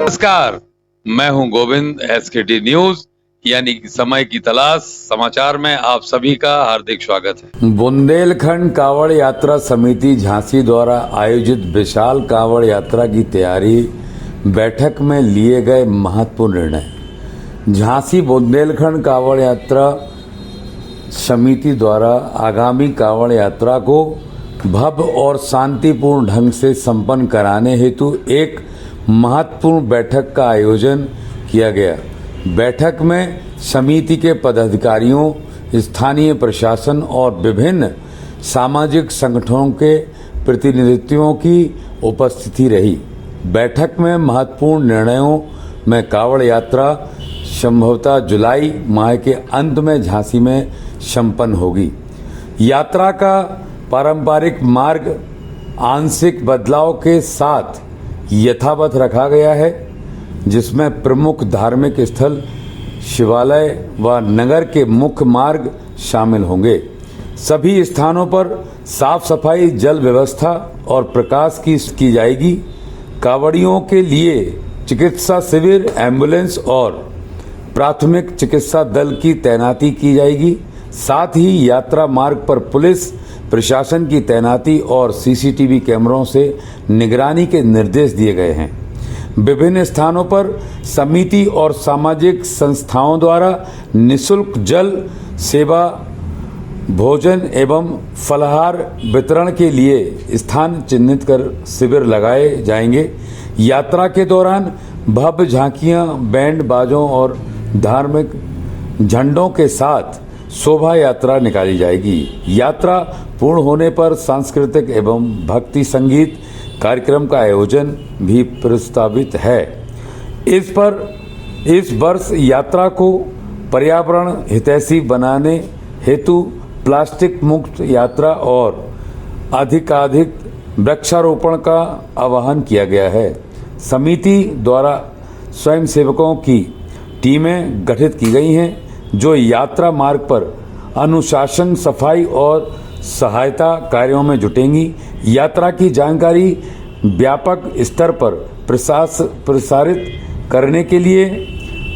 नमस्कार, मैं हूं गोविंद। एसकेटी न्यूज यानी कि समय की तलाश समाचार में आप सभी का हार्दिक स्वागत है। बुंदेलखंड कांवड़ यात्रा समिति झांसी द्वारा आयोजित विशाल कांवड़ यात्रा की तैयारी बैठक में लिए गए महत्वपूर्ण निर्णय। झांसी बुंदेलखंड कांवड़ यात्रा समिति द्वारा आगामी कांवड़ यात्रा को भव्य और शांतिपूर्ण ढंग से संपन्न कराने हेतु एक महत्वपूर्ण बैठक का आयोजन किया गया। बैठक में समिति के पदाधिकारियों, स्थानीय प्रशासन और विभिन्न सामाजिक संगठनों के प्रतिनिधित्वों की उपस्थिति रही। बैठक में महत्वपूर्ण निर्णयों में कांवड़ यात्रा संभवतः जुलाई माह के अंत में झांसी में संपन्न होगी। यात्रा का पारंपरिक मार्ग आंशिक बदलाव के साथ यथावत रखा गया है, जिसमें प्रमुख धार्मिक स्थल, शिवालय व नगर के मुख्य मार्ग शामिल होंगे। सभी स्थानों पर साफ सफाई, जल व्यवस्था और प्रकाश की जाएगी। कांवड़ियों के लिए चिकित्सा शिविर, एम्बुलेंस और प्राथमिक चिकित्सा दल की तैनाती की जाएगी। साथ ही यात्रा मार्ग पर पुलिस प्रशासन की तैनाती और सीसीटीवी कैमरों से निगरानी के निर्देश दिए गए हैं। विभिन्न स्थानों पर समिति और सामाजिक संस्थाओं द्वारा निःशुल्क जल सेवा, भोजन एवं फलाहार वितरण के लिए स्थान चिन्हित कर शिविर लगाए जाएंगे। यात्रा के दौरान भव्य झांकियां, बैंड बाजों और धार्मिक झंडों के साथ शोभा यात्रा निकाली जाएगी। यात्रा पूर्ण होने पर सांस्कृतिक एवं भक्ति संगीत कार्यक्रम का आयोजन भी प्रस्तावित है। इस वर्ष यात्रा को पर्यावरण हितैषी बनाने हेतु प्लास्टिक मुक्त यात्रा और अधिकाधिक वृक्षारोपण का आह्वान किया गया है। समिति द्वारा स्वयंसेवकों की टीमें गठित की गई हैं, जो यात्रा मार्ग पर अनुशासन, सफाई और सहायता कार्यों में जुटेंगी। यात्रा की जानकारी व्यापक स्तर पर प्रसारित करने के लिए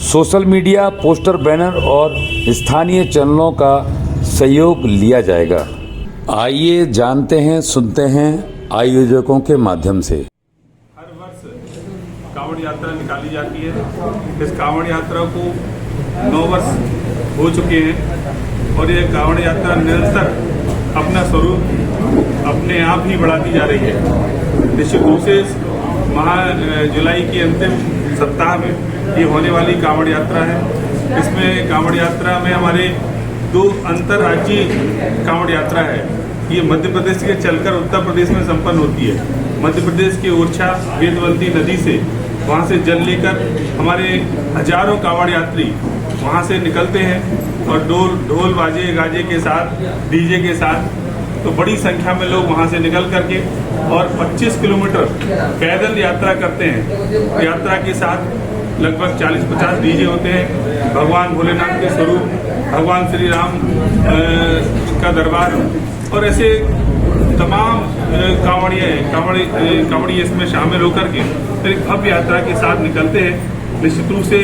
सोशल मीडिया, पोस्टर, बैनर और स्थानीय चैनलों का सहयोग लिया जाएगा। आइए जानते हैं, सुनते हैं आयोजकों के माध्यम से। हर वर्ष कांवड़ यात्रा निकाली जाती है। इस कांवड़ यात्रा को 9 वर्ष हो चुके हैं और ये कांवड़ यात्रा निरंतर अपना स्वरूप अपने आप ही बढ़ाती जा रही है। निश्चित रूप से जुलाई के अंतिम सप्ताह में ये होने वाली कांवड़ यात्रा है। इसमें कांवड़ यात्रा में हमारे 2 अंतर्राज्यीय कांवड़ यात्रा है। ये मध्य प्रदेश के चलकर उत्तर प्रदेश में संपन्न होती है। मध्य प्रदेश के ओरछा वेदवती नदी से वहाँ से जल लेकर हमारे हजारों कांवड़ यात्री वहाँ से निकलते हैं और ढोल बाजे गाजे के साथ, डीजे के साथ, तो बड़ी संख्या में लोग वहाँ से निकल करके और 25 किलोमीटर पैदल यात्रा करते हैं। यात्रा के साथ लगभग 40-50 डीजे होते हैं। भगवान भोलेनाथ के स्वरूप, भगवान श्री राम का दरबार और ऐसे तमाम कांवड़िए इसमें शामिल होकर के फिर भव्य यात्रा के साथ निकलते हैं। निश्चित रूप से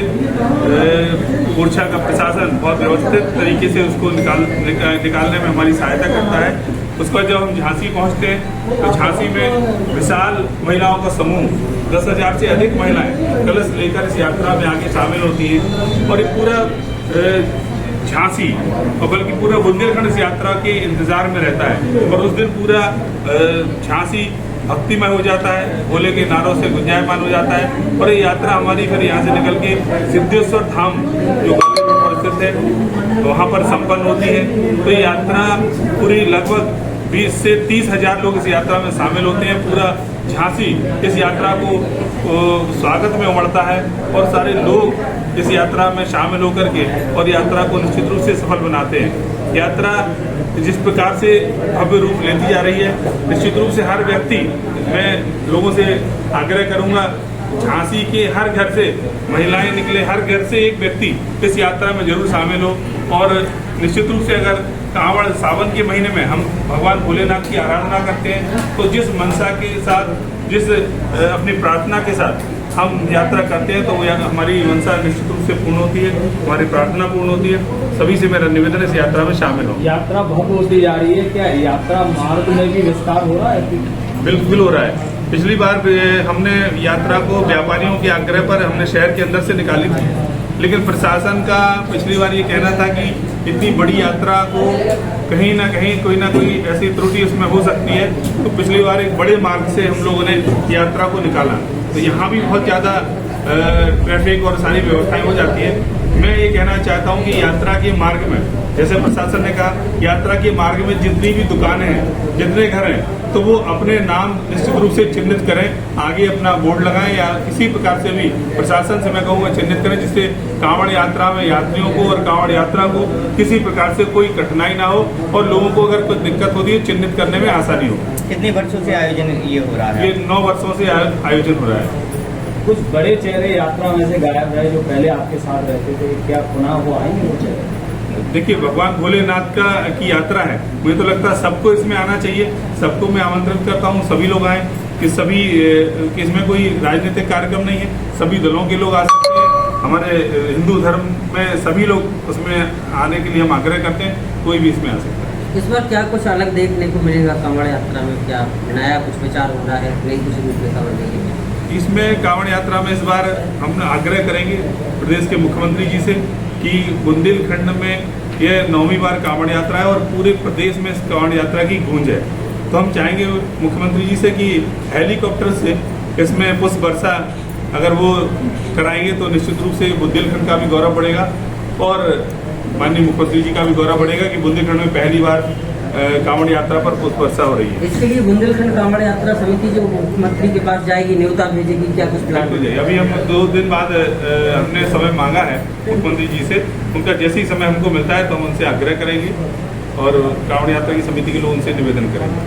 ओरछा का प्रशासन बहुत व्यवस्थित तरीके से उसको निकालने में हमारी सहायता करता है। उसके बाद जब हम झांसी पहुंचते हैं तो झांसी में विशाल महिलाओं का समूह, 10,000 से अधिक महिलाएं कलश लेकर इस यात्रा में आके शामिल होती हैं और ये पूरा झांसी और बल्कि पूरा बुंदेलखंड इस यात्रा के इंतजार में रहता है। और उस दिन पूरा झांसी भक्तिमय हो जाता है, भोले के नारों से गुंजायमान हो जाता है। और ये यात्रा हमारी फिर यहाँ से निकल के सिद्धेश्वर धाम जो ग्वालियर रोड पर स्थित है वहाँ पर संपन्न होती है। तो ये यात्रा पूरी लगभग 20 से 30 हजार लोग इस यात्रा में शामिल होते हैं। पूरा झांसी इस यात्रा को स्वागत में उमड़ता है और सारे लोग इस यात्रा में शामिल होकर के और यात्रा को निश्चित रूप से सफल बनाते हैं। यात्रा जिस प्रकार से भव्य रूप लेती जा रही है, निश्चित रूप से हर व्यक्ति, मैं लोगों से आग्रह करूंगा, झांसी के हर घर से महिलाएं निकले, हर घर से एक व्यक्ति इस यात्रा में जरूर शामिल हो। और निश्चित रूप से अगर कांवड़ सावन के महीने में हम भगवान भोलेनाथ की आराधना करते हैं तो जिस मनसा के साथ, जिस अपनी प्रार्थना के साथ हम यात्रा करते हैं तो वो हमारी मंशा निश्चित रूप से पूर्ण होती है, हमारी प्रार्थना पूर्ण होती है। सभी से मेरा निवेदन है इस यात्रा में शामिल हो। यात्रा बहुत होती जा रही है, क्या यात्रा मार्ग में भी विस्तार हो रहा है? बिल्कुल हो रहा है। पिछली बार हमने यात्रा को व्यापारियों के आग्रह पर हमने शहर के अंदर से निकाली थी, लेकिन प्रशासन का पिछली बार ये कहना था कि इतनी बड़ी यात्रा को कहीं ना कहीं कोई ना कोई ऐसी त्रुटि उसमें हो सकती है, तो पिछली बार एक बड़े मार्ग से हम लोगों ने यात्रा को निकाला। तो यहाँ भी बहुत ज़्यादा ट्रैफिक और सारी व्यवस्थाएं हो जाती है। मैं ये कहना चाहता हूँ कि यात्रा के मार्ग में, जैसे प्रशासन ने कहा, यात्रा के मार्ग में जितनी भी दुकानें हैं, जितने घर हैं, तो वो अपने नाम निश्चित रूप से चिन्हित करें, आगे अपना बोर्ड लगाएं या किसी प्रकार से भी प्रशासन से मैं कहूँगा चिन्हित करें, जिससे कांवड़ यात्रा में यात्रियों को और कांवड़ यात्रा को किसी प्रकार से कोई कठिनाई ना हो और लोगों को अगर कोई दिक्कत होती है चिन्हित करने में आसानी हो। कितने वर्षों से आयोजन ये हो रहा है? ये 9 वर्षों से आयोजन हो रहा है। कुछ बड़े चेहरे यात्रा में से गायब रहे जो पहले आपके साथ रहते थे, क्या पुनः वो आएंगे वो चेहरे? देखिए, भगवान भोलेनाथ की यात्रा है, मुझे तो लगता है सबको इसमें आना चाहिए। सबको मैं आमंत्रित करता हूँ, सभी लोग आए, कि सभी कि इसमें कोई राजनीतिक कार्यक्रम नहीं है, सभी दलों के लोग आ सकते हैं। हमारे हिंदू धर्म में सभी लोग उसमें आने के लिए हम आग्रह करते हैं, कोई भी इसमें आ सकता है। इस बार क्या कुछ अलग देखने को मिलेगा कांवड़ यात्रा में? क्या नया कुछ विचार हो रहा है, नई कुछ रूपरेखा बनेगी? इसमें कांवड़ यात्रा में इस बार हम आग्रह करेंगे प्रदेश के मुख्यमंत्री जी से कि बुंदेलखंड में यह 9वीं बार कांवड़ यात्रा है और पूरे प्रदेश में इस कांवड़ यात्रा की गूंज है। तो हम चाहेंगे मुख्यमंत्री जी से कि हेलीकॉप्टर से इसमें पुष्प वर्षा अगर वो कराएंगे तो निश्चित रूप से बुंदेलखंड का भी गौरव बढ़ेगा और माननीय मुख्यमंत्री जी का भी गौरव बढ़ेगा कि बुंदेलखंड में पहली बार कांवड़ यात्रा पर पुष्प वर्षा हो रही है। इसके लिए बुंदेलखंड कांवड़ यात्रा समिति जो मुख्यमंत्री के पास जाएगी, न्योता भेजेगी, क्या कुछ प्लान हो जाएगा? अभी हम 2 दिन बाद हमने समय मांगा है मुख्यमंत्री जी से, उनका जैसे ही समय हमको मिलता है तो हम उनसे आग्रह करेंगे और कांवड़ यात्रा की समिति के लोग उनसे निवेदन करेंगे।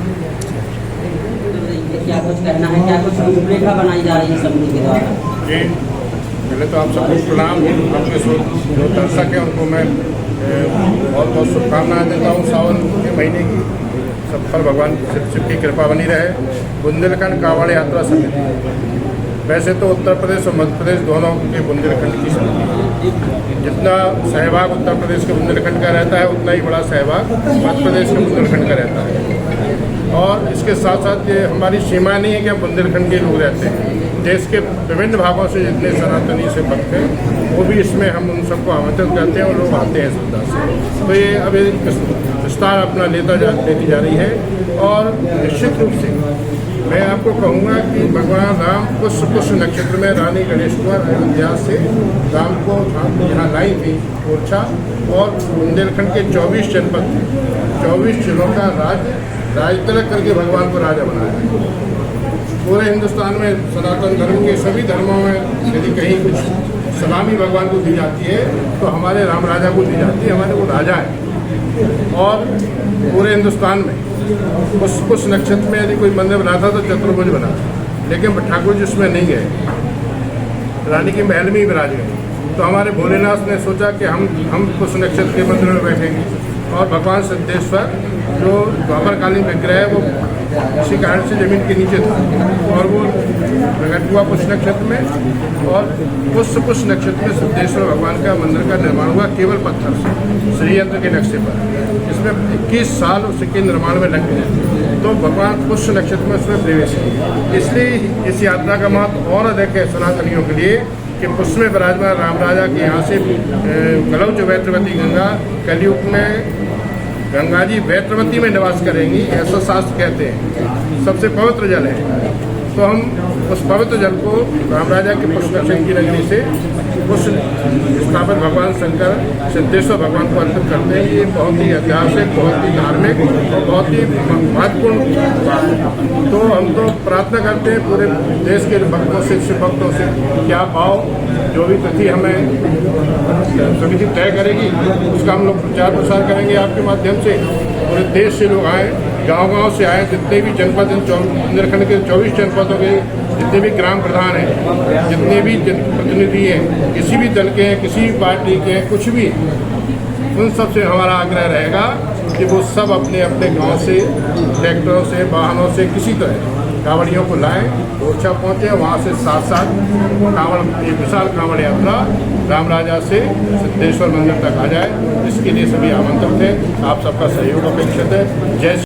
क्या कुछ कहना है, क्या कुछ रूपरेखा बनाई जा रही है समिति के द्वारा? पहले तो आप सबको प्रणाम। अपने जो दर्शक हैं उनको मैं बहुत बहुत शुभकामनाएं देता हूँ सावन के महीने की। सब पर भगवान शिव की कृपा बनी रहे। बुंदेलखंड कांवड़ यात्रा समिति, वैसे तो उत्तर प्रदेश और मध्य प्रदेश दोनों के बुंदेलखंड की समिति, जितना सहभाग उत्तर प्रदेश के बुंदेलखंड का रहता है उतना ही बड़ा सहभाग मध्य प्रदेश के बुंदेलखंड का रहता है। और इसके साथ साथ ये हमारी सीमा नहीं है कि हम बुंदेलखंड के लोग रहते हैं, देश के विभिन्न भागों से जितने सनातनी से भक्त हैं वो भी इसमें हम उन सबको आमंत्रित करते हैं और लोग आते हैं श्रद्धा से। तो ये अभी विस्तार अपना लेती जा रही है और निश्चित रूप से मैं आपको कहूँगा कि भगवान राम पुष्य नक्षत्र में रानी गणेश कुंवर अयोध्या से राम को यहाँ लाई थी ओरछा, और बुंदेलखंड के 24 जनपद थे, 24 जिलों का राज तिलक करके भगवान को राजा बनाया। पूरे हिंदुस्तान में सनातन धर्म के सभी धर्मों में यदि कहीं कुछ सलामी भगवान को दी जाती है तो हमारे राम राजा को दी जाती है, हमारे वो राजा है। और पूरे हिंदुस्तान में उस नक्षत्र में यदि कोई मंदिर बनाता तो चतुर्भुज बना, लेकिन ठाकुर जी उसमें नहीं गए, रानी के महल में ही विराज गए। तो हमारे भोलेनाथ ने सोचा कि हम उस नक्षत्र के मंदिर में बैठेंगे, और भगवान सिद्धेश्वर जो द्वापरकालीन विग्रह है वो इसी कारण से जमीन के नीचे था और वो प्रकट हुआ पुष्य नक्षत्र में, और पुष्य नक्षत्र में सिद्धेश्वर भगवान का मंदिर का निर्माण हुआ केवल पत्थर से, श्रीयंत्र के नक्शे पर, जिसमें 21 साल उसके निर्माण में लग गए। तो भगवान पुष्य नक्षत्र में उसमें प्रवेश किया। इसलिए इस यात्रा का महत्व और अधिक है सनातनियों के लिए कि पुष्य में विराजमान राम राजा के यहाँ से कलौज वैत्रवती गंगा कलयुग में गंगा जी वैत्रवती में निवास करेंगी, ऐसा शास्त्र कहते हैं। सबसे पवित्र जल है, तो हम उस पवित्र जल को राम राजा के पुष्य नक्षत्र की नगरी से उस स्थापित भगवान शंकर सिद्धेश्वर भगवान को अर्पित करते हैं। ये बहुत ही ऐतिहासिक, बहुत ही धार्मिक और बहुत ही महत्वपूर्ण बात है। तो हम तो प्रार्थना करते हैं पूरे देश के भक्तों से, शिव भक्तों से, क्या भाव जो भी तिथि हमें समिति तय करेगी उसका हम लोग प्रचार प्रसार करेंगे आपके माध्यम से। पूरे देश से लोग आए, गांव-गांव से आए, जितने भी जनपद बुंदेलखंड के 24 जनपदों के जितने भी ग्राम प्रधान हैं, जितने भी जनप्रतिनिधि हैं, किसी भी दल के हैं, किसी भी पार्टी के हैं, कुछ भी, उन सब से हमारा आग्रह रहेगा कि वो सब अपने अपने गांव से, ट्रैक्टरों से, वाहनों से, किसी तरह कांवड़ियों को लाएं, ओरछा पहुँचे, वहाँ से साथ साथ एक विशाल कांवड़ यात्रा रामराजा से सिद्धेश्वर मंदिर तक आ जाए, जिसके लिए सभी आमंत्रित हैं। आप सबका सहयोग अपेक्षित है। जय